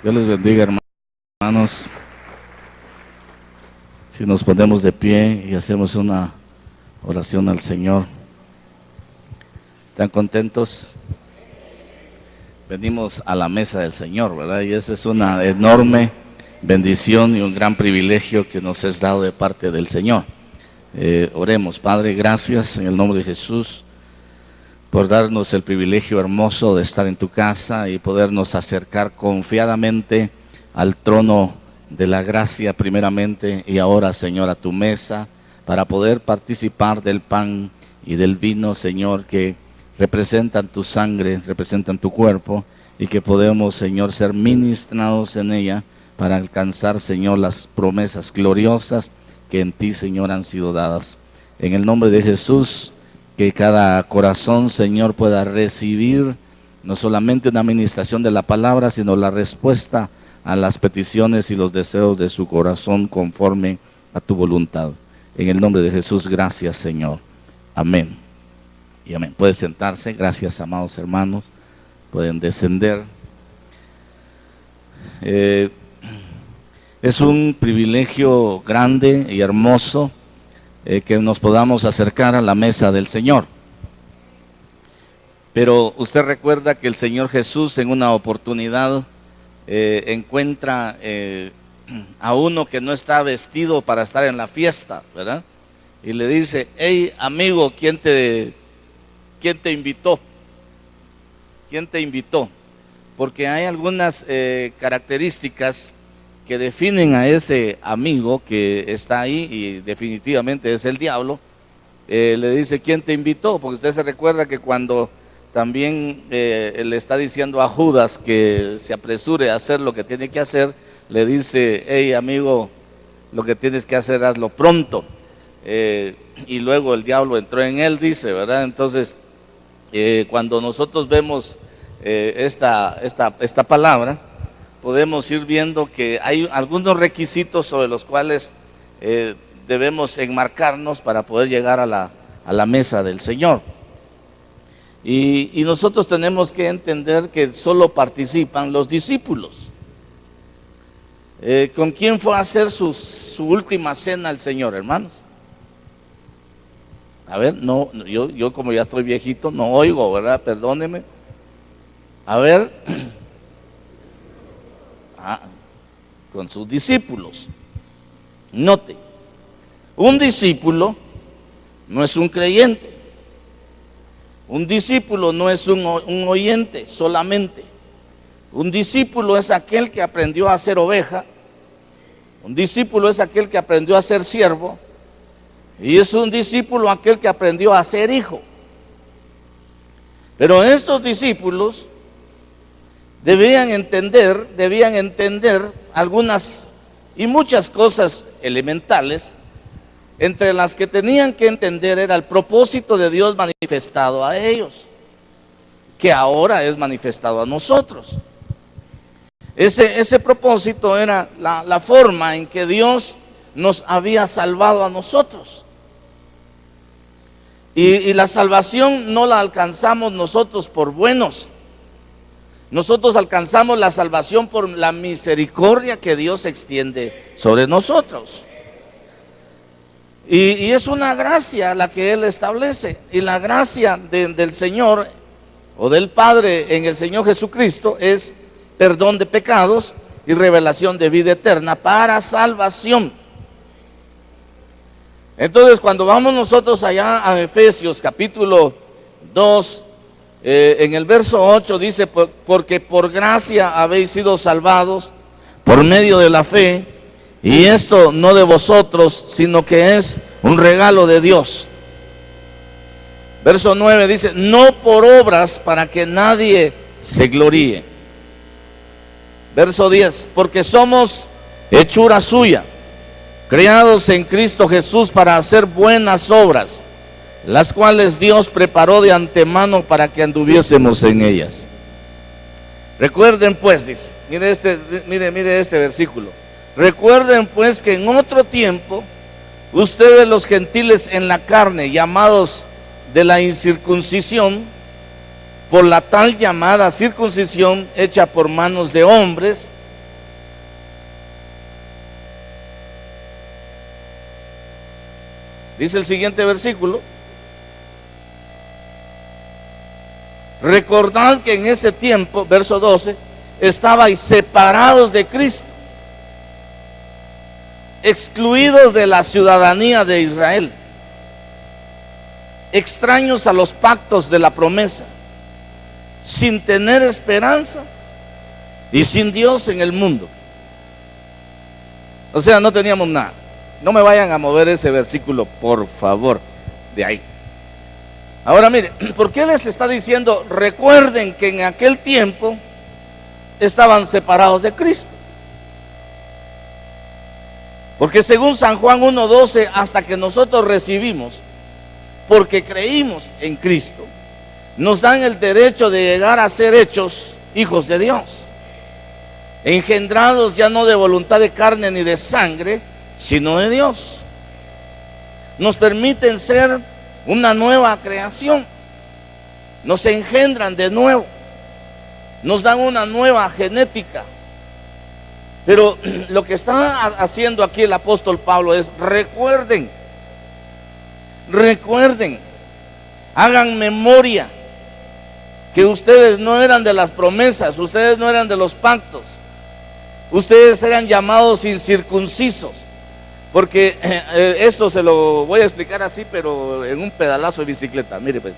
Dios les bendiga, hermanos. Si nos ponemos de pie y hacemos una oración al Señor. ¿Están contentos? Venimos a la mesa del Señor, ¿verdad? Y esa es una enorme bendición y un gran privilegio que nos es dado de parte del Señor. Oremos. Padre, gracias en el nombre de Jesús por darnos el privilegio hermoso de estar en tu casa y podernos acercar confiadamente al trono de la gracia primeramente y ahora, Señor, a tu mesa para poder participar del pan y del vino, Señor, que representan tu sangre, representan tu cuerpo y que podemos, Señor, ser ministrados en ella para alcanzar, Señor, las promesas gloriosas que en ti, Señor, han sido dadas. En el nombre de Jesús, que cada corazón, Señor, pueda recibir no solamente una administración de la palabra, sino la respuesta a las peticiones y los deseos de su corazón conforme a tu voluntad. En el nombre de Jesús, gracias, Señor. Amén y amén. Pueden sentarse. Gracias, amados hermanos. Pueden descender. Es un privilegio grande y hermoso que nos podamos acercar a la mesa del Señor. Pero usted recuerda que el Señor Jesús en una oportunidad encuentra a uno que no está vestido para estar en la fiesta, ¿verdad? Y le dice: hey, amigo, ¿quién te invitó? ¿Quién te invitó? Porque hay algunas características que definen a ese amigo que está ahí, y definitivamente es el diablo. Le dice: ¿quién te invitó? Porque usted se recuerda que cuando también le está diciendo a Judas que se apresure a hacer lo que tiene que hacer, le dice: hey, amigo, lo que tienes que hacer, hazlo pronto. Y luego el diablo entró en él, dice, ¿verdad? Entonces, cuando nosotros vemos esta palabra, podemos ir viendo que hay algunos requisitos sobre los cuales debemos enmarcarnos para poder llegar a la mesa del Señor. Y nosotros tenemos que entender que solo participan los discípulos. ¿Con quién fue a hacer su última cena el Señor, hermanos? A ver, no, yo como ya estoy viejito, no oigo, ¿verdad? Perdóneme. A ver. Con sus discípulos. Note, un discípulo no es un creyente. Un discípulo no es un oyente solamente. Un discípulo es aquel que aprendió a ser oveja. Un discípulo es aquel que aprendió a ser siervo. Y es un discípulo aquel que aprendió a ser hijo. Pero estos discípulos debían entender algunas y muchas cosas elementales. Entre las que tenían que entender era el propósito de Dios manifestado a ellos, que ahora es manifestado a nosotros. Ese propósito era la forma en que Dios nos había salvado a nosotros. Y la salvación no la alcanzamos nosotros por buenos. Nosotros alcanzamos la salvación por la misericordia que Dios extiende sobre nosotros. Y es una gracia la que Él establece. Y la gracia del Señor o del Padre en el Señor Jesucristo es perdón de pecados y revelación de vida eterna para salvación. Entonces, cuando vamos nosotros allá a Efesios capítulo 2, en el verso 8 dice: porque por gracia habéis sido salvados por medio de la fe, y esto no de vosotros, sino que es un regalo de Dios. Verso 9 dice: no por obras, para que nadie se gloríe. Verso 10: porque somos hechura suya, creados en Cristo Jesús para hacer buenas obras, las cuales Dios preparó de antemano para que anduviésemos en ellas. Recuerden pues, dice, mire este versículo. Recuerden pues que en otro tiempo, ustedes los gentiles en la carne, llamados de la incircuncisión, por la tal llamada circuncisión hecha por manos de hombres, Dice el siguiente versículo: recordad que en ese tiempo, verso 12, estabais separados de Cristo, excluidos de la ciudadanía de Israel, extraños a los pactos de la promesa, sin tener esperanza y sin Dios en el mundo. O sea, no teníamos nada. No me vayan a mover ese versículo, por favor, de ahí. Ahora mire, ¿por qué les está diciendo? Recuerden que en aquel tiempo estaban separados de Cristo. Porque según San Juan 1:12, hasta que nosotros recibimos, porque creímos en Cristo, nos dan el derecho de llegar a ser hechos hijos de Dios, engendrados ya no de voluntad de carne ni de sangre, sino de Dios. Nos permiten ser una nueva creación, nos engendran de nuevo, nos dan una nueva genética. Pero lo que está haciendo aquí el apóstol Pablo es: recuerden, hagan memoria que ustedes no eran de las promesas, ustedes no eran de los pactos, ustedes eran llamados incircuncisos. Porque esto se lo voy a explicar así, pero en un pedalazo de bicicleta. Mire pues,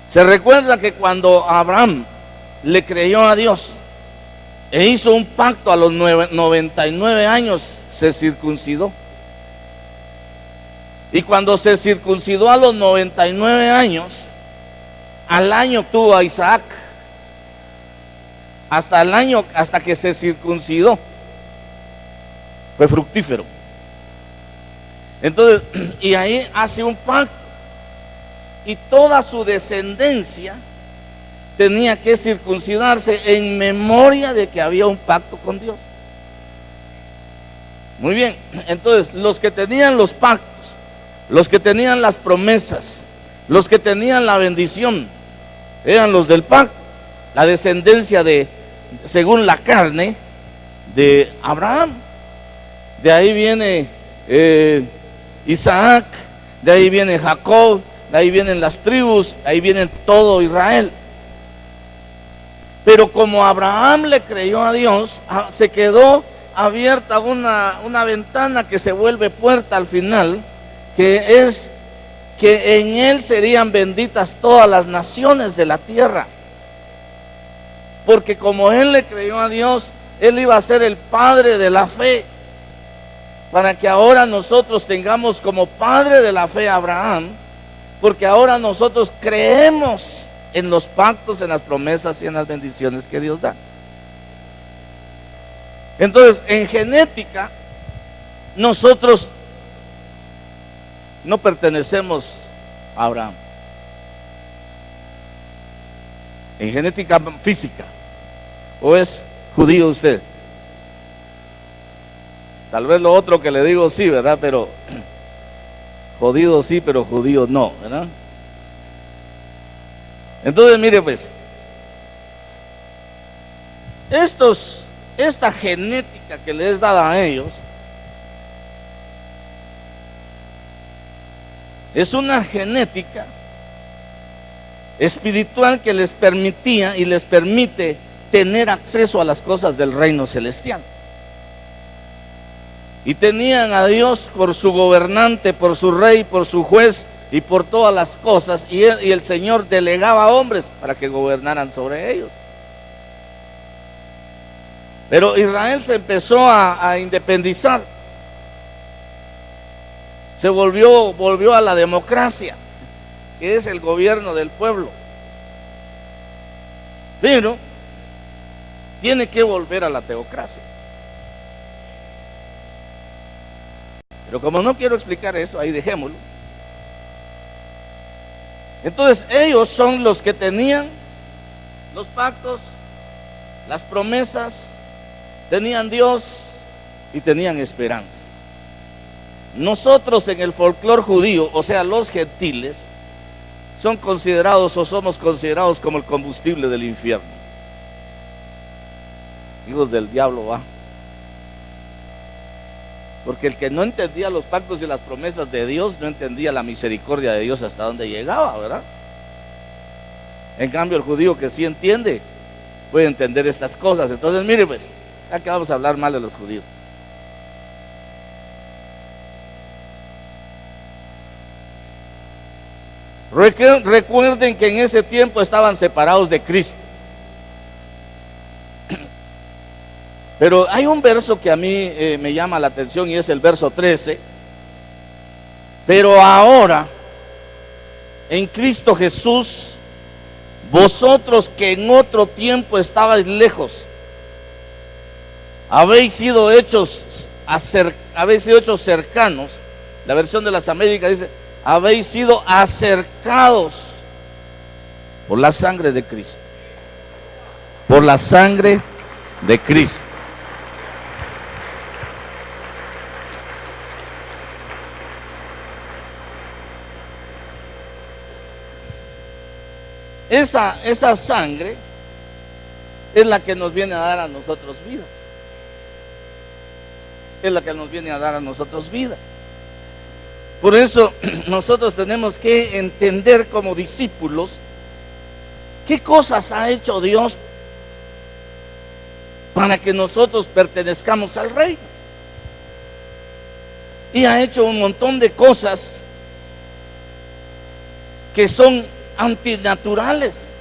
se recuerda que cuando Abraham le creyó a Dios e hizo un pacto, a los 99 años se circuncidó. Y cuando se circuncidó a los 99 años, al año tuvo a Isaac. Hasta que se circuncidó, fue fructífero. Entonces, y ahí hace un pacto, y toda su descendencia tenía que circuncidarse en memoria de que había un pacto con Dios. Muy bien, entonces los que tenían los pactos, los que tenían las promesas, los que tenían la bendición, eran los del pacto, la descendencia de, según la carne, de Abraham. De ahí viene Isaac, de ahí viene Jacob, de ahí vienen las tribus, de ahí viene todo Israel. Pero como Abraham le creyó a Dios, se quedó abierta una ventana que se vuelve puerta al final, que es que en él serían benditas todas las naciones de la tierra. Porque como él le creyó a Dios, él iba a ser el padre de la fe, para que ahora nosotros tengamos como padre de la fe a Abraham, porque ahora nosotros creemos en los pactos, en las promesas y en las bendiciones que Dios da. Entonces, en genética, nosotros no pertenecemos a Abraham. En genética física. ¿O es judío usted? Tal vez lo otro que le digo sí, ¿verdad? Pero jodido sí, pero judío no, ¿verdad? Entonces, mire pues, esta genética que les es dada a ellos es una genética espiritual que les permitía y les permite tener acceso a las cosas del reino celestial. Y tenían a Dios por su gobernante, por su rey, por su juez y por todas las cosas. Y el Señor delegaba a hombres para que gobernaran sobre ellos. Pero Israel se empezó a independizar. Se volvió a la democracia, que es el gobierno del pueblo. Pero tiene que volver a la teocracia. Pero como no quiero explicar eso, ahí dejémoslo. Entonces ellos son los que tenían los pactos, las promesas, tenían Dios y tenían esperanza. Nosotros en el folclore judío, o sea, los gentiles, son considerados o somos considerados como el combustible del infierno. Hijos del diablo, va. Porque el que no entendía los pactos y las promesas de Dios, no entendía la misericordia de Dios hasta dónde llegaba, ¿verdad? En cambio, el judío que sí entiende, puede entender estas cosas. Entonces, mire pues, acá vamos a hablar mal de los judíos. Recuerden que en ese tiempo estaban separados de Cristo. Pero hay un verso que a mí me llama la atención y es el verso 13. Pero ahora, en Cristo Jesús, vosotros que en otro tiempo estabais lejos, habéis sido hechos cercanos. La versión de las Américas dice, habéis sido acercados por la sangre de Cristo. Por la sangre de Cristo. Esa sangre es la que nos viene a dar a nosotros vida. Es la que nos viene a dar a nosotros vida. Por eso nosotros tenemos que entender como discípulos qué cosas ha hecho Dios para que nosotros pertenezcamos al reino. Y ha hecho un montón de cosas que son antinaturales,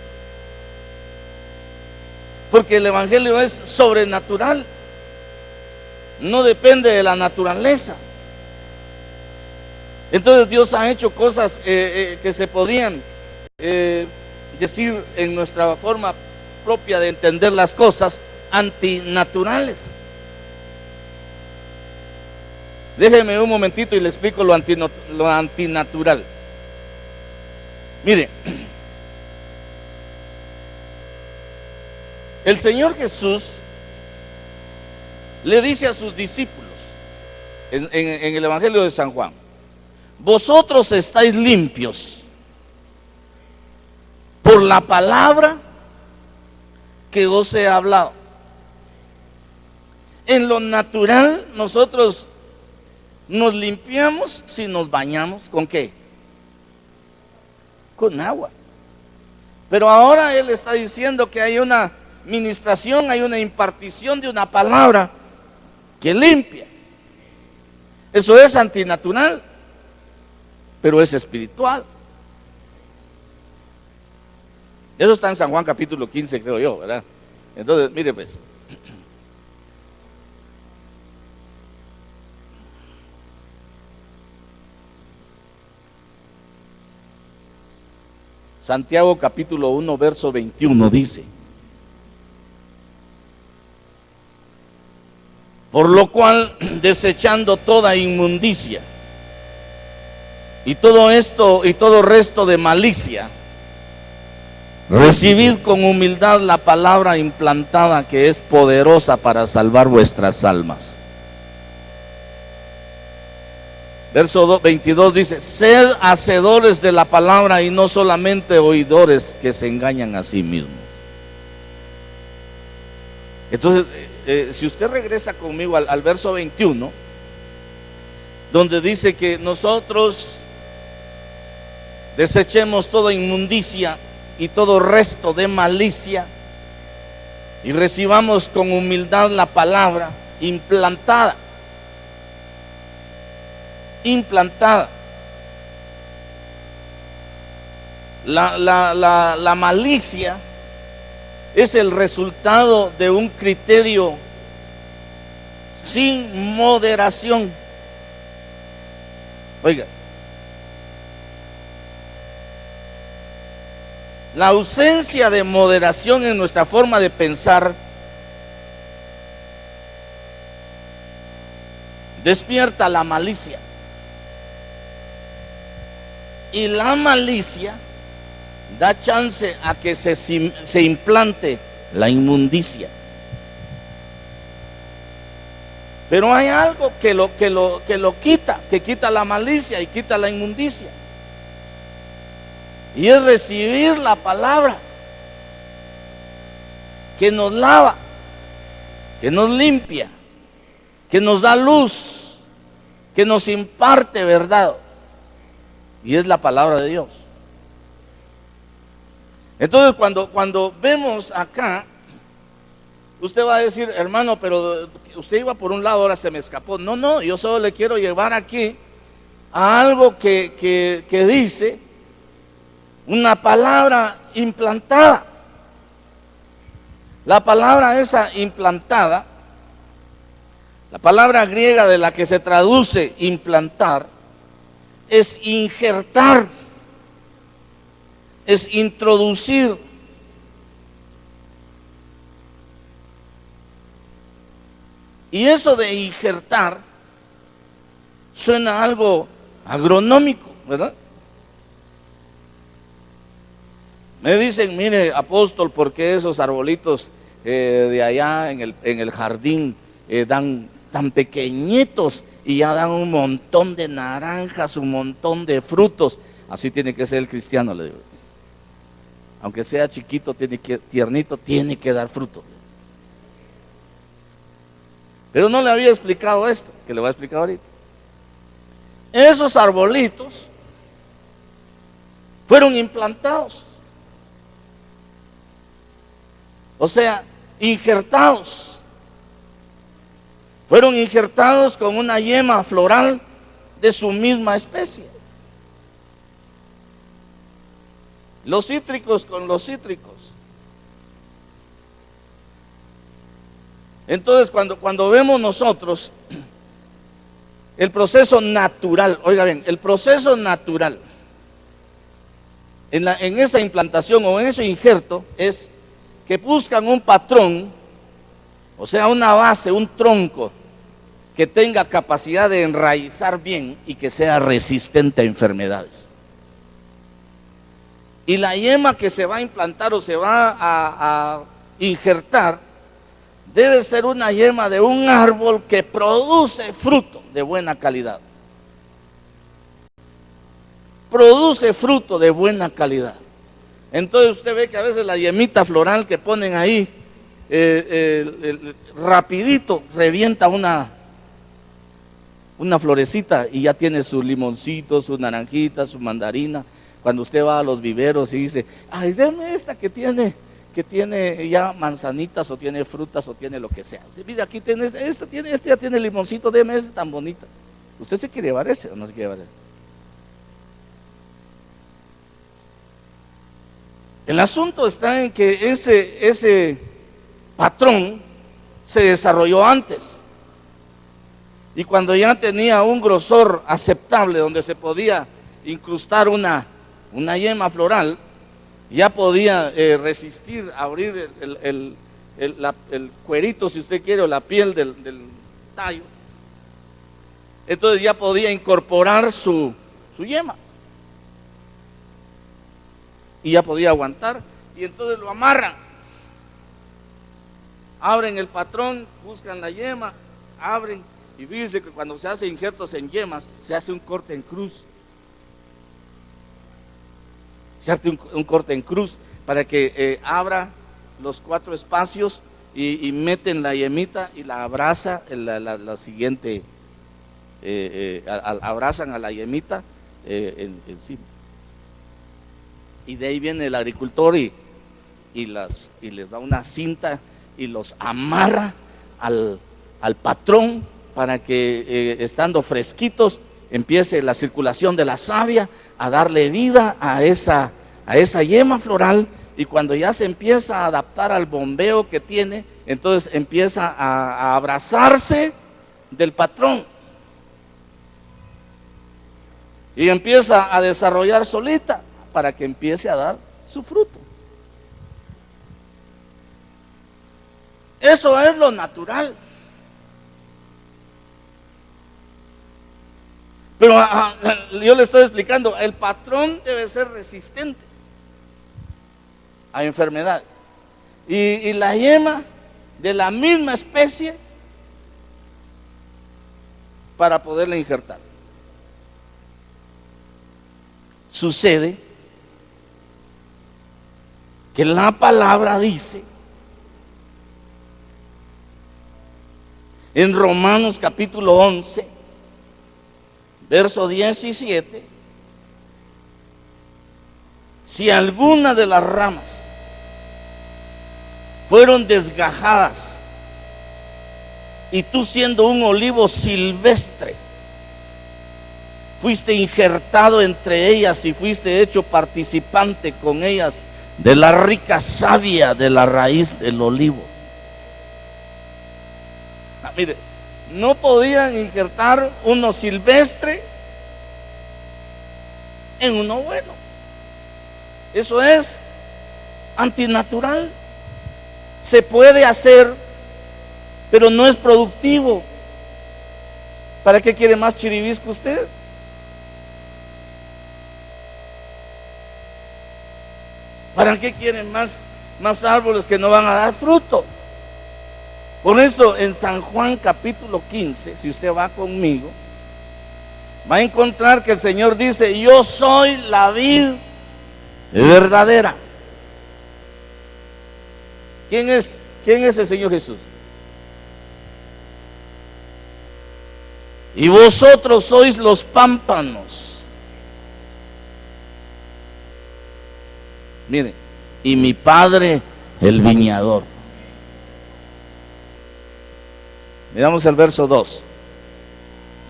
porque el evangelio es sobrenatural, no depende de la naturaleza. Entonces Dios ha hecho cosas que se podrían decir en nuestra forma propia de entender las cosas, antinaturales. Déjeme un momentito y le explico lo antinatural. Mire, el Señor Jesús le dice a sus discípulos en el Evangelio de San Juan: vosotros estáis limpios por la palabra que os he hablado. En lo natural nosotros nos limpiamos si nos bañamos. ¿Con qué? Con agua. Pero ahora Él está diciendo que hay una ministración, hay una impartición de una palabra que limpia. Eso es antinatural, pero es espiritual. Eso está en San Juan capítulo 15, creo yo, ¿verdad? Entonces, mire pues, Santiago capítulo 1 verso 21 dice: por lo cual, desechando toda inmundicia y todo esto y todo resto de malicia, recibid con humildad la palabra implantada, que es poderosa para salvar vuestras almas. Verso 22 dice: sed hacedores de la palabra y no solamente oidores, que se engañan a sí mismos. Entonces, si usted regresa conmigo al verso 21, donde dice que nosotros desechemos toda inmundicia y todo resto de malicia y recibamos con humildad la palabra implantada. La malicia es el resultado de un criterio sin moderación. Oiga, la ausencia de moderación en nuestra forma de pensar despierta la malicia. Y la malicia da chance a que se implante la inmundicia. Pero hay algo que lo quita, que quita la malicia y quita la inmundicia. Y es recibir la palabra que nos lava, que nos limpia, que nos da luz, que nos imparte verdad, y es la palabra de Dios. Entonces cuando vemos acá, usted va a decir, hermano, pero usted iba por un lado, ahora se me escapó. No, yo solo le quiero llevar aquí a algo que dice una palabra implantada. La palabra esa implantada, la palabra griega de la que se traduce implantar, es injertar, es introducir. Y eso de injertar suena algo agronómico, ¿verdad? Me dicen, mire, apóstol, ¿por qué esos arbolitos de allá en el jardín dan tan pequeñitos y ya dan un montón de naranjas, un montón de frutos? Así tiene que ser el cristiano, le digo. Aunque sea chiquito, tiernito, tiene que dar frutos. Pero no le había explicado esto, que le voy a explicar ahorita. Esos arbolitos fueron implantados. O sea, injertados. Fueron injertados con una yema floral de su misma especie. Los cítricos con los cítricos. Entonces, cuando vemos nosotros el proceso natural, oiga bien, el proceso natural en esa implantación o en ese injerto es que buscan un patrón, o sea, una base, un tronco que tenga capacidad de enraizar bien y que sea resistente a enfermedades. Y la yema que se va a implantar o se va a injertar debe ser una yema de un árbol que produce fruto de buena calidad. Produce fruto de buena calidad. Entonces usted ve que a veces la yemita floral que ponen ahí, rapidito revienta una florecita y ya tiene su limoncito, su naranjita, su mandarina. Cuando usted va a los viveros y dice, ay, deme esta que tiene ya manzanitas o tiene frutas o tiene lo que sea. Usted, mire, aquí tiene este ya tiene limoncito, deme esta tan bonita. ¿Usted se quiere llevar ese o no se quiere llevar ese? El asunto está en que ese patrón se desarrolló antes. Y cuando ya tenía un grosor aceptable donde se podía incrustar una yema floral, ya podía resistir, abrir el cuerito, si usted quiere, o la piel del tallo. Entonces ya podía incorporar su yema. Y ya podía aguantar. Y entonces lo amarran. Abren el patrón, buscan la yema, abren. Y fíjense que cuando se hace injertos en yemas, se hace un corte en cruz. Se hace un corte en cruz para que abra los 4 espacios y meten la yemita y la abraza la siguiente, abrazan a la yemita encima. Y de ahí viene el agricultor y les da una cinta y los amarra al patrón para que estando fresquitos empiece la circulación de la savia a darle vida a esa yema floral, y cuando ya se empieza a adaptar al bombeo que tiene, entonces empieza a abrazarse del patrón y empieza a desarrollar solita para que empiece a dar su fruto. Eso es lo natural. Pero yo le estoy explicando, el patrón debe ser resistente a enfermedades. Y la yema de la misma especie para poderla injertar. Sucede que la palabra dice en Romanos capítulo 11, verso 17, si alguna de las ramas fueron desgajadas y tú siendo un olivo silvestre fuiste injertado entre ellas y fuiste hecho participante con ellas de la rica savia de la raíz del olivo. Mire, no podían injertar uno silvestre en uno bueno. Eso es antinatural. Se puede hacer, pero no es productivo. ¿Para qué quiere más chiribisco usted? ¿Para qué quieren más árboles que no van a dar fruto? Por eso en San Juan capítulo 15, si usted va conmigo, va a encontrar que el Señor dice: yo soy la vid verdadera. ¿Quién es el Señor Jesús? Y vosotros sois los pámpanos. Mire, y mi Padre el viñador. Miramos el verso 2.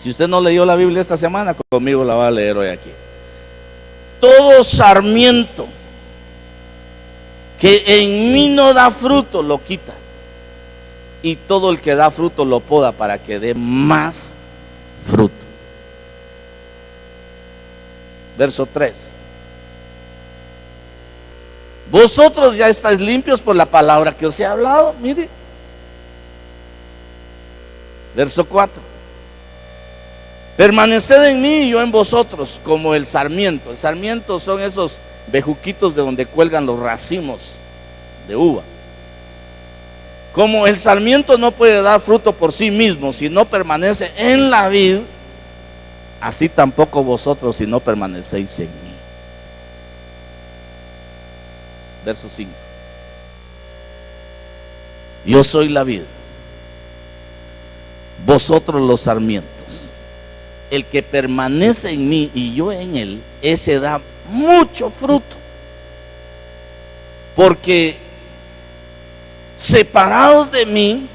Si usted no leyó la Biblia esta semana, conmigo la va a leer hoy aquí. Todo sarmiento que en mí no da fruto lo quita, y todo el que da fruto lo poda para que dé más fruto. Verso 3. Vosotros ya estáis limpios por la palabra que os he hablado. Mire. Verso 4. Permaneced en mí y yo en vosotros, como el sarmiento. El sarmiento son esos bejuquitos de donde cuelgan los racimos de uva. Como el sarmiento no puede dar fruto por sí mismo si no permanece en la vid, así tampoco vosotros si no permanecéis en mí. Verso 5. Yo soy la vid, vosotros los sarmientos. El que permanece en mí y yo en él, ese da mucho fruto. Porque separados de mí,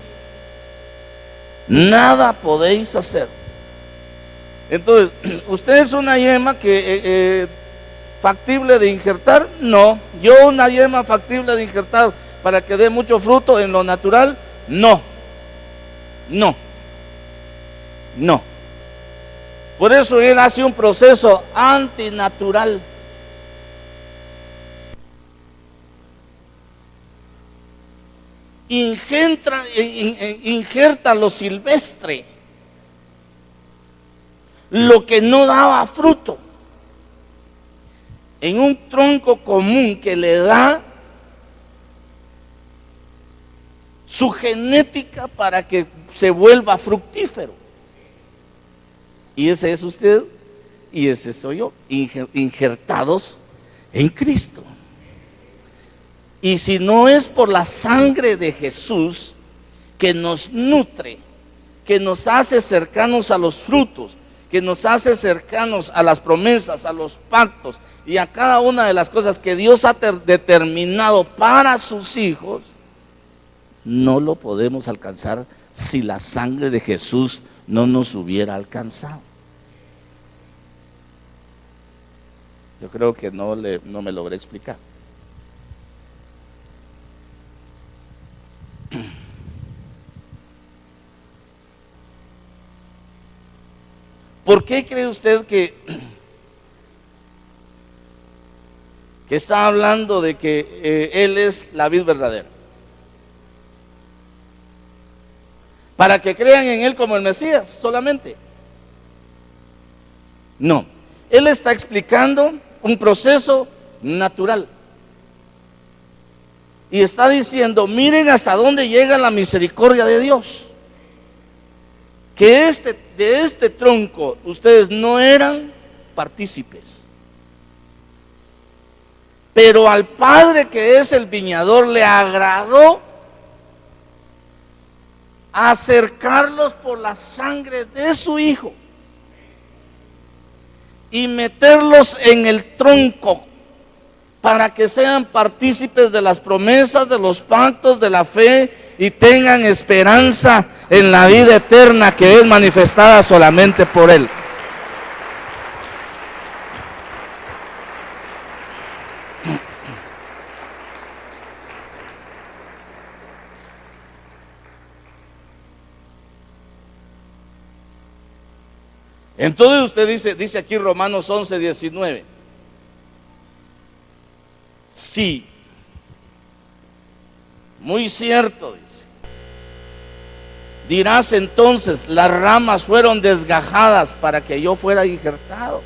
nada podéis hacer. Entonces, ¿usted es una yema que factible de injertar? No. ¿Yo una yema factible de injertar para que dé mucho fruto en lo natural? No. Por eso él hace un proceso antinatural. Injerta lo silvestre, lo que no daba fruto, en un tronco común que le da su genética para que se vuelva fructífero. Y ese es usted y ese soy yo, injertados en Cristo. Y si no es por la sangre de Jesús que nos nutre, que nos hace cercanos a los frutos, que nos hace cercanos a las promesas, a los pactos y a cada una de las cosas que Dios ha determinado para sus hijos, no lo podemos alcanzar si la sangre de Jesús no nos hubiera alcanzado. Yo creo que no me logré explicar. ¿Por qué cree usted que está hablando de que Él es la vid verdadera? ¿Para que crean en Él como el Mesías solamente? No, Él está explicando un proceso natural. Y está diciendo, miren hasta dónde llega la misericordia de Dios. Que de este tronco ustedes no eran partícipes. Pero al Padre que es el viñador le agradó acercarlos por la sangre de su Hijo. y meterlos en el tronco para que sean partícipes de las promesas, de los pactos, de la fe y tengan esperanza en la vida eterna que es manifestada solamente por Él. Entonces usted dice aquí Romanos 11:19. Sí, muy cierto, dice. Dirás entonces, las ramas fueron desgajadas para que yo fuera injertado.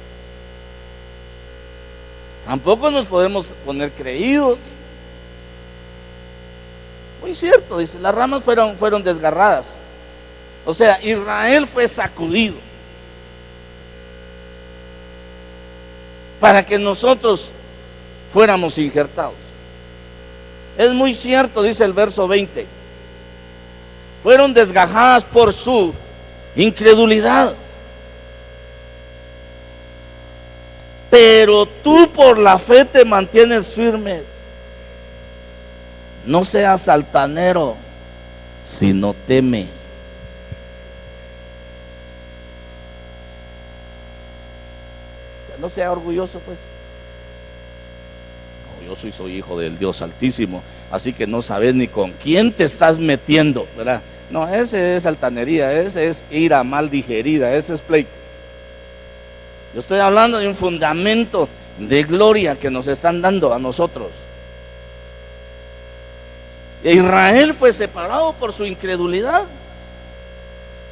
Tampoco nos podemos poner creídos. Muy cierto, dice, las ramas fueron desgarradas. O sea, Israel fue sacudido para que nosotros fuéramos injertados. Es muy cierto, dice el verso 20. Fueron desgajadas por su incredulidad. Pero tú por la fe te mantienes firme. No seas altanero, sino teme. No sea orgulloso, pues. No, yo soy hijo del Dios Altísimo, así que no sabes ni con quién te estás metiendo, ¿verdad? No, ese es altanería, ese es ira mal digerida, ese es pleito. Yo estoy hablando de un fundamento de gloria que nos están dando a nosotros. Israel fue separado por su incredulidad,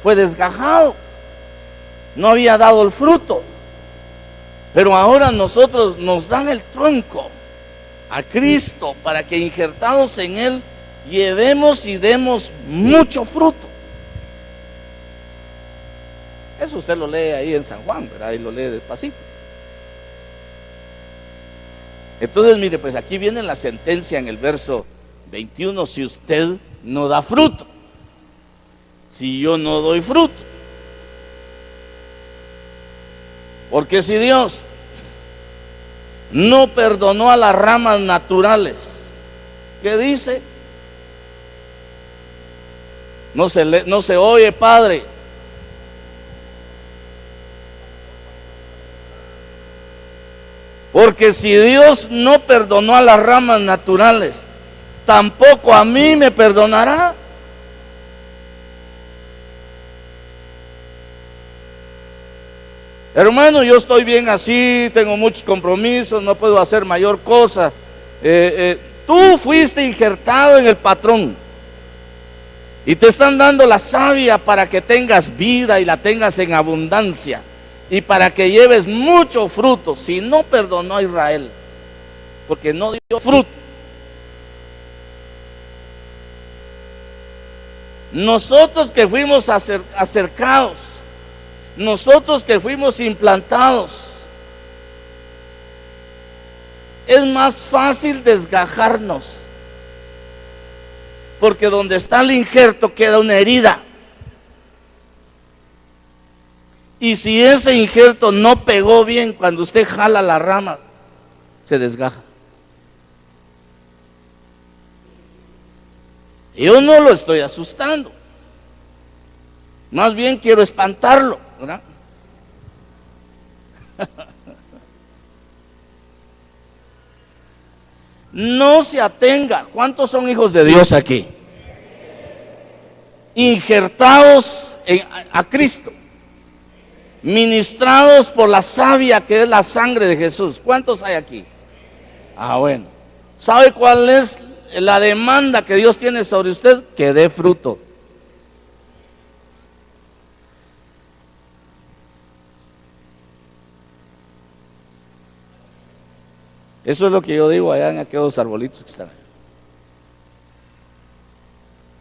fue desgajado, no había dado el fruto. Pero ahora nosotros nos dan el tronco a Cristo para que injertados en Él llevemos y demos mucho fruto. Eso usted lo lee ahí en San Juan, ¿verdad? Y lo lee despacito. Entonces, mire, pues aquí viene la sentencia en el verso 21, si usted no da fruto, si yo no doy fruto. Porque si Dios no perdonó a las ramas naturales, ¿qué dice? No se oye, Padre. Porque si Dios no perdonó a las ramas naturales, tampoco a mí me perdonará. Hermano, yo estoy bien así, tengo muchos compromisos, no puedo hacer mayor cosa. Tú fuiste injertado en el patrón y te están dando la savia para que tengas vida y la tengas en abundancia y para que lleves mucho fruto. Si no perdonó a Israel porque no dio fruto, nosotros que fuimos acercados, nosotros que fuimos implantados, es más fácil desgajarnos, porque donde está el injerto queda una herida, y si ese injerto no pegó bien, cuando usted jala la rama se desgaja. Yo no lo estoy asustando, más bien quiero espantarlo, ¿verdad? No se atenga. ¿Cuántos son hijos de Dios aquí? Injertados a Cristo, ministrados por la savia que es la sangre de Jesús. ¿Cuántos hay aquí? Bueno. ¿Sabe cuál es la demanda que Dios tiene sobre usted? Que dé fruto. Eso es lo que yo digo allá en aquellos arbolitos que están.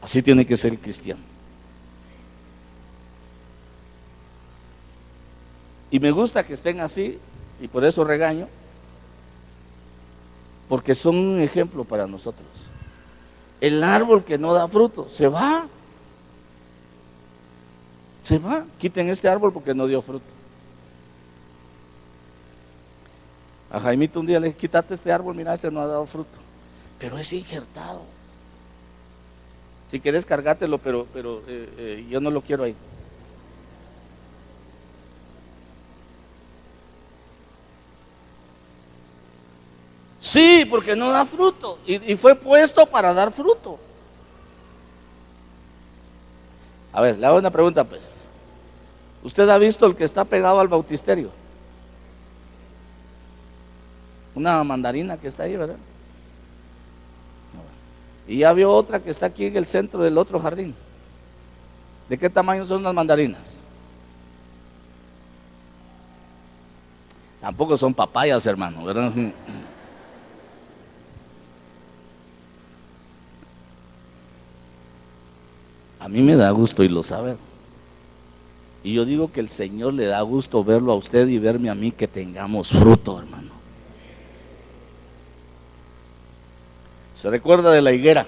Así tiene que ser el cristiano. Y me gusta que estén así, y por eso regaño, porque son un ejemplo para nosotros. El árbol que no da fruto se va. Se va. Quiten este árbol porque no dio fruto. A Jaimito un día le dije, quítate este árbol, mira, este no ha dado fruto. Pero es injertado. Si quieres cargátelo, pero yo no lo quiero ahí. Sí, porque no da fruto. Y fue puesto para dar fruto. A ver, le hago una pregunta pues. ¿Usted ha visto el que está pegado al bautisterio? Una mandarina que está ahí, ¿verdad? Y ya vio otra que está aquí en el centro del otro jardín. ¿De qué tamaño son las mandarinas? Tampoco son papayas, hermano, ¿verdad? A mí me da gusto y lo sabe. Y yo digo que el Señor le da gusto verlo a usted y verme a mí que tengamos fruto, hermano. ¿Se recuerda de la higuera?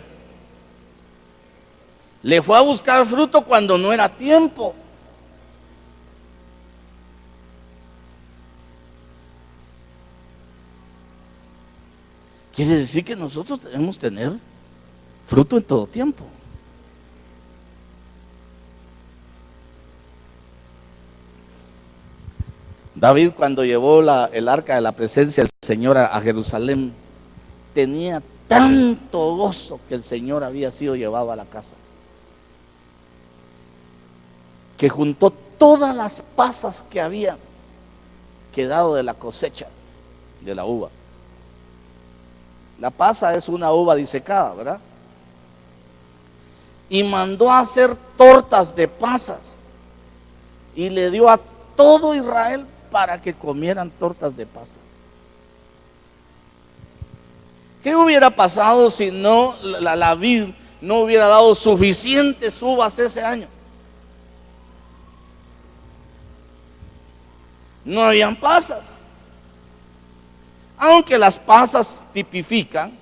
Le fue a buscar fruto cuando no era tiempo. Quiere decir que nosotros debemos tener fruto en todo tiempo. David, cuando llevó el arca de la presencia del Señor a Jerusalén, tenía tanto gozo que el Señor había sido llevado a la casa, que juntó todas las pasas que habían quedado de la cosecha de la uva. La pasa es una uva disecada, ¿verdad? Y mandó a hacer tortas de pasas y le dio a todo Israel para que comieran tortas de pasas. ¿Qué hubiera pasado si no la vid no hubiera dado suficientes uvas ese año? No habían pasas. Aunque las pasas tipifican,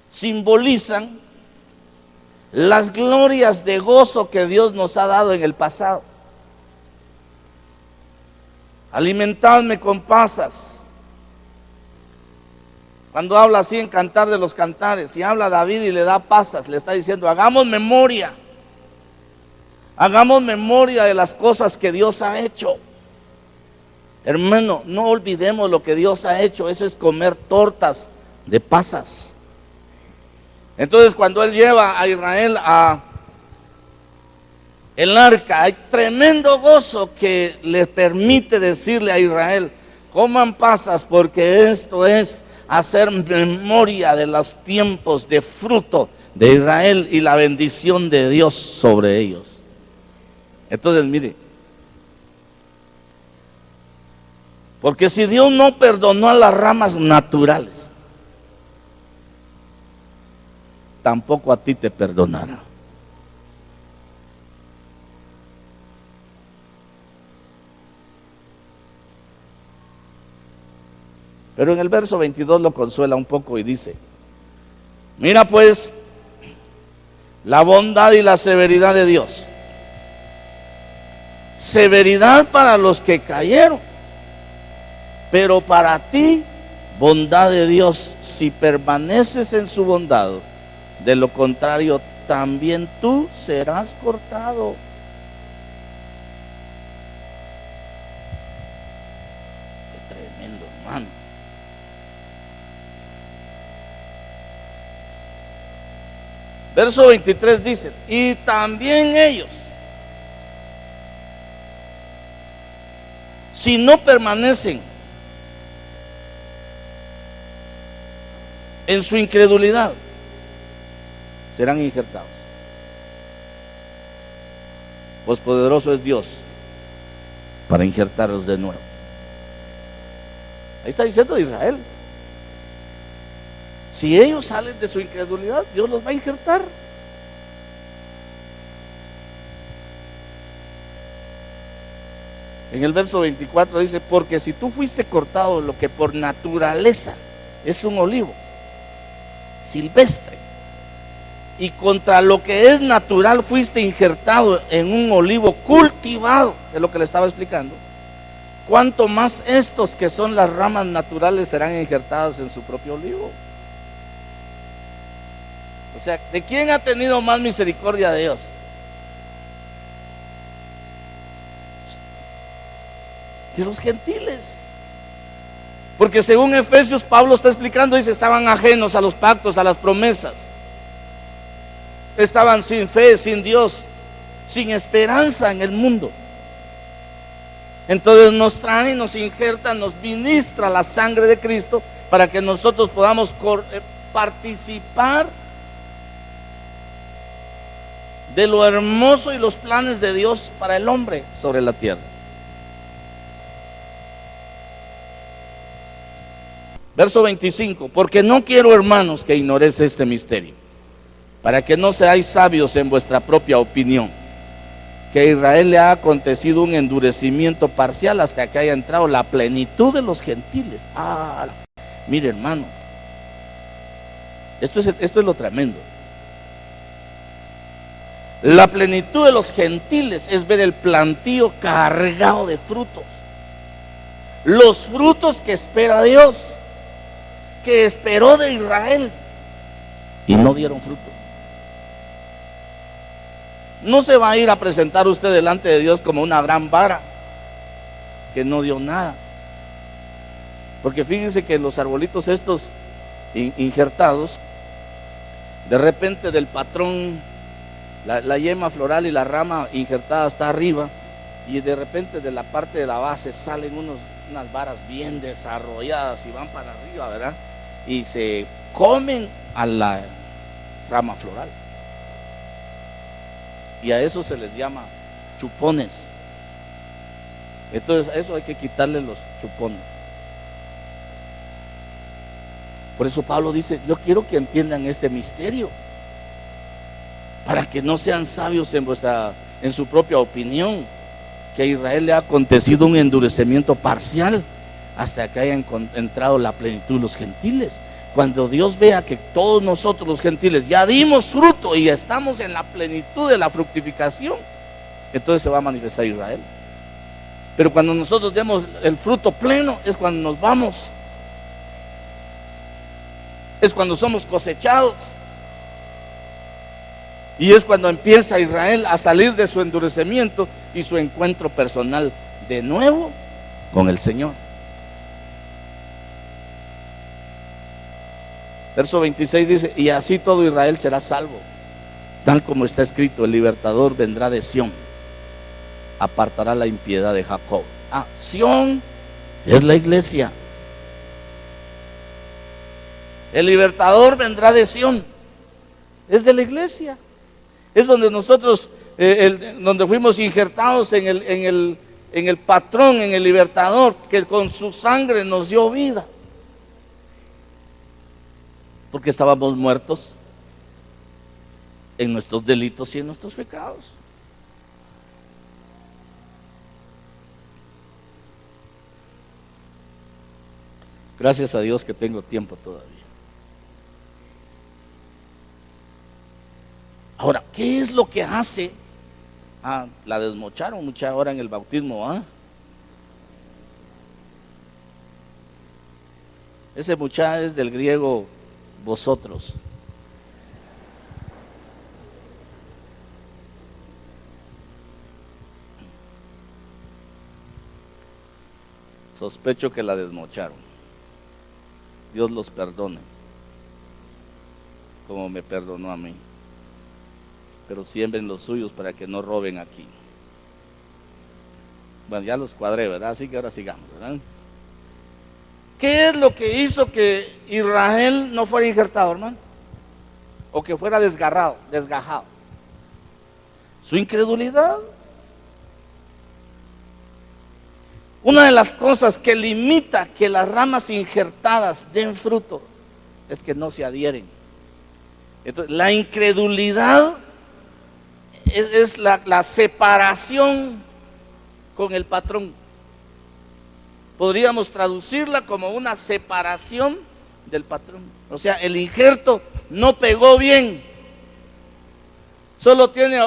simbolizan las glorias de gozo que Dios nos ha dado en el pasado. Alimentadme con pasas. Cuando habla así en Cantar de los Cantares, y habla David y le da pasas, le está diciendo, hagamos memoria de las cosas que Dios ha hecho. Hermano, no olvidemos lo que Dios ha hecho, eso es comer tortas de pasas. Entonces cuando Él lleva a Israel a el arca, hay tremendo gozo que le permite decirle a Israel, coman pasas porque esto es hacer memoria de los tiempos de fruto de Israel y la bendición de Dios sobre ellos. Entonces mire, porque si Dios no perdonó a las ramas naturales, tampoco a ti te perdonará. Pero en el verso 22 lo consuela un poco y dice, mira pues la bondad y la severidad de Dios. Severidad para los que cayeron, pero para ti bondad de Dios si permaneces en su bondad. De lo contrario, también tú serás cortado. Qué tremendo, hermano. Verso 23 dice, y también ellos, si no permanecen en su incredulidad, serán injertados. Pues poderoso es Dios para injertarlos de nuevo. Ahí está diciendo de Israel. Si ellos salen de su incredulidad, Dios los va a injertar. En el verso 24 dice, porque si tú fuiste cortado lo que por naturaleza es un olivo silvestre, y contra lo que es natural fuiste injertado en un olivo cultivado, es lo que le estaba explicando, cuánto más estos que son las ramas naturales serán injertados en su propio olivo. O sea, ¿de quién ha tenido más misericordia Dios? De los gentiles. Porque según Efesios, Pablo está explicando, dice, estaban ajenos a los pactos, a las promesas. Estaban sin fe, sin Dios, sin esperanza en el mundo. Entonces nos trae, nos injerta, nos ministra la sangre de Cristo para que nosotros podamos participar de lo hermoso y los planes de Dios para el hombre sobre la tierra. Verso 25, porque no quiero, hermanos, que ignoréis este misterio, para que no seáis sabios en vuestra propia opinión, que a Israel le ha acontecido un endurecimiento parcial hasta que haya entrado la plenitud de los gentiles. Mire, hermano, esto es lo tremendo. La plenitud de los gentiles es ver el plantío cargado de frutos, los frutos que espera Dios, que esperó de Israel y no dieron fruto. No se va a ir a presentar usted delante de Dios como una gran vara que no dio nada, porque fíjense que los arbolitos estos injertados, de repente del patrón, la yema floral y la rama injertada está arriba, y de repente de la parte de la base salen unas varas bien desarrolladas y van para arriba, ¿verdad? Y se comen a la rama floral. Y a eso se les llama chupones. Entonces a eso hay que quitarle los chupones. Por eso Pablo dice, yo quiero que entiendan este misterio, para que no sean sabios en su propia opinión, que a Israel le ha acontecido un endurecimiento parcial hasta que haya entrado la plenitud de los gentiles. Cuando Dios vea que todos nosotros los gentiles ya dimos fruto y estamos en la plenitud de la fructificación, entonces se va a manifestar Israel. Pero cuando nosotros demos el fruto pleno, es cuando nos vamos, es cuando somos cosechados, y es cuando empieza Israel a salir de su endurecimiento y su encuentro personal de nuevo con el Señor. Verso 26 dice, y así todo Israel será salvo, tal como está escrito, el libertador vendrá de Sión, apartará la impiedad de Jacob. Sión es la iglesia. El libertador vendrá de Sión, es de la iglesia. Es donde nosotros, donde fuimos injertados en el patrón, en el libertador, que con su sangre nos dio vida. Porque estábamos muertos en nuestros delitos y en nuestros pecados. Gracias a Dios que tengo tiempo todavía. Ahora, ¿qué es lo que hace? La desmocharon mucha hora en el bautismo, Ese muchacho es del griego vosotros. Sospecho que la desmocharon. Dios los perdone, como me perdonó a mí. Pero siembren los suyos para que no roben aquí. Bueno, ya los cuadré, ¿verdad? Así que ahora sigamos, ¿verdad? ¿Qué es lo que hizo que Israel no fuera injertado, hermano? O que fuera desgajado. Su incredulidad. Una de las cosas que limita que las ramas injertadas den fruto es que no se adhieren. Entonces, la incredulidad es la separación con el patrón. Podríamos traducirla como una separación del patrón. O sea, el injerto no pegó bien, solo tiene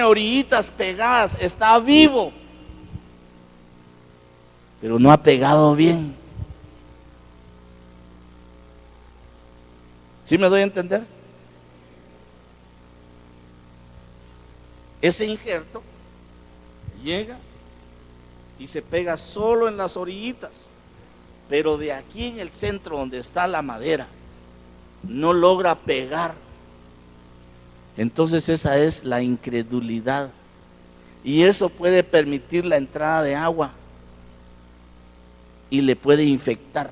orillitas pegadas, está vivo, pero no ha pegado bien. ¿Sí me doy a entender? Ese injerto llega y se pega solo en las orillitas, pero de aquí en el centro donde está la madera no logra pegar. Entonces esa es la incredulidad, y eso puede permitir la entrada de agua y le puede infectar.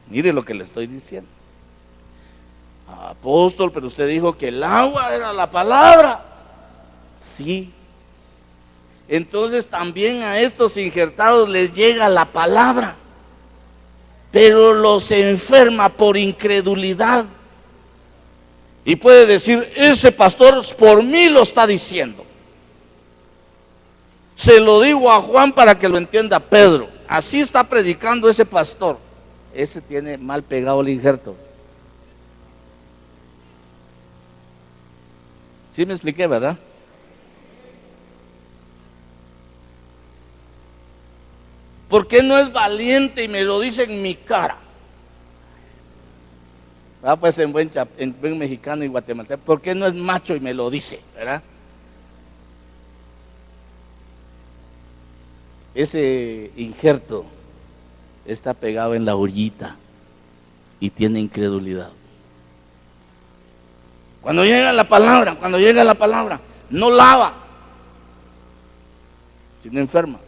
Mire lo que le estoy diciendo. Apóstol, pero usted dijo que el agua era la palabra. Sí. Entonces también a estos injertados les llega la palabra, pero los enferma por incredulidad. Y puede decir, ese pastor por mí lo está diciendo. Se lo digo a Juan para que lo entienda Pedro. Así está predicando ese pastor. Ese tiene mal pegado el injerto. ¿Sí me expliqué, verdad? ¿Por qué no es valiente y me lo dice en mi cara? Pues en buen mexicano y guatemalteco, ¿por qué no es macho y me lo dice, verdad? Ese injerto está pegado en la orillita y tiene incredulidad. Cuando llega la palabra, no lava, sino enferma.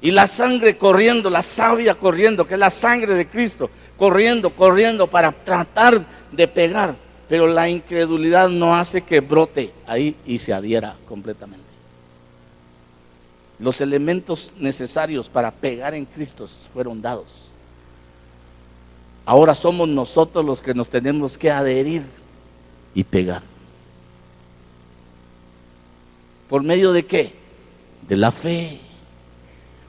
Y la sangre corriendo, la savia corriendo, que es la sangre de Cristo, corriendo para tratar de pegar. Pero la incredulidad no hace que brote ahí y se adhiera completamente. Los elementos necesarios para pegar en Cristo fueron dados. Ahora somos nosotros los que nos tenemos que adherir y pegar. ¿Por medio de qué? De la fe.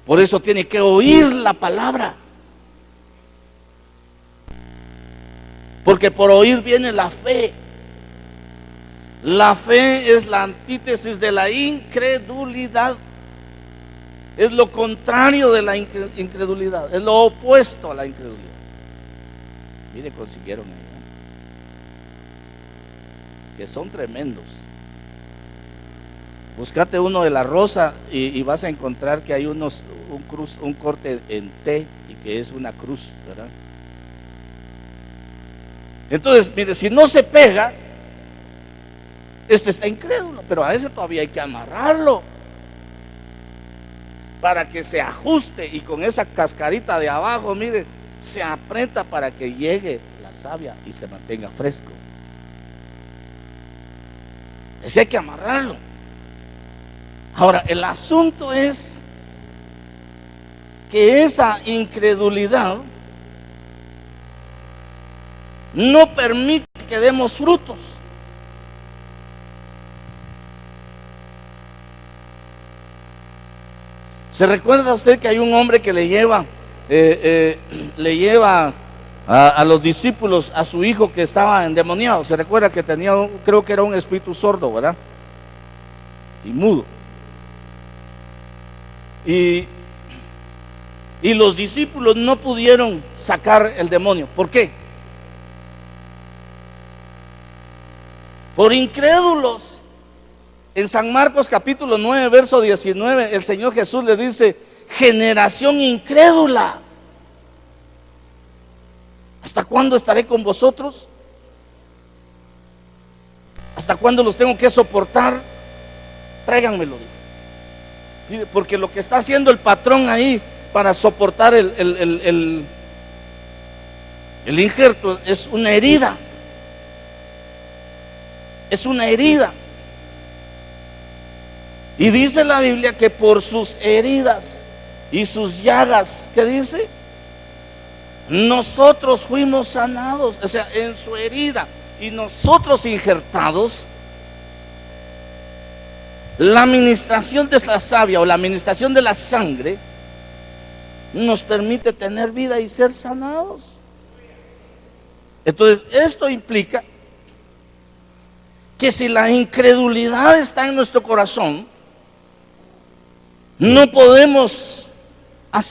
Por eso tiene que oír la palabra. Porque por oír viene la fe. La fe es la antítesis de la incredulidad. Es lo contrario de la incredulidad. Es lo opuesto a la incredulidad. Mire, consiguieron ahí, ¿no? Que son tremendos. Búscate uno de la rosa y vas a encontrar que hay un corte en T y que es una cruz, ¿verdad? Entonces, mire, si no se pega, este está incrédulo, pero a ese todavía hay que amarrarlo para que se ajuste, y con esa cascarita de abajo, mire, se aprieta para que llegue la savia y se mantenga fresco. Ese hay que amarrarlo. Ahora, el asunto es que esa incredulidad no permite que demos frutos. ¿Se recuerda usted que hay un hombre que le lleva a los discípulos a su hijo que estaba endemoniado? ¿Se recuerda que tenía, creo que era un espíritu sordo, ¿verdad? Y mudo. Y los discípulos no pudieron sacar el demonio. ¿Por qué? Por incrédulos. En San Marcos capítulo 9, verso 19, el Señor Jesús le dice: generación incrédula, ¿hasta cuándo estaré con vosotros? ¿Hasta cuándo los tengo que soportar? Tráiganmelo. Porque lo que está haciendo el patrón ahí para soportar el injerto es una herida. Es una herida. Y dice la Biblia que por sus heridas y sus llagas, ¿qué dice? Nosotros fuimos sanados. O sea, en su herida y nosotros injertados, la administración de la savia o la administración de la sangre nos permite tener vida y ser sanados. Entonces, esto implica que si la incredulidad está en nuestro corazón, No podemos hacer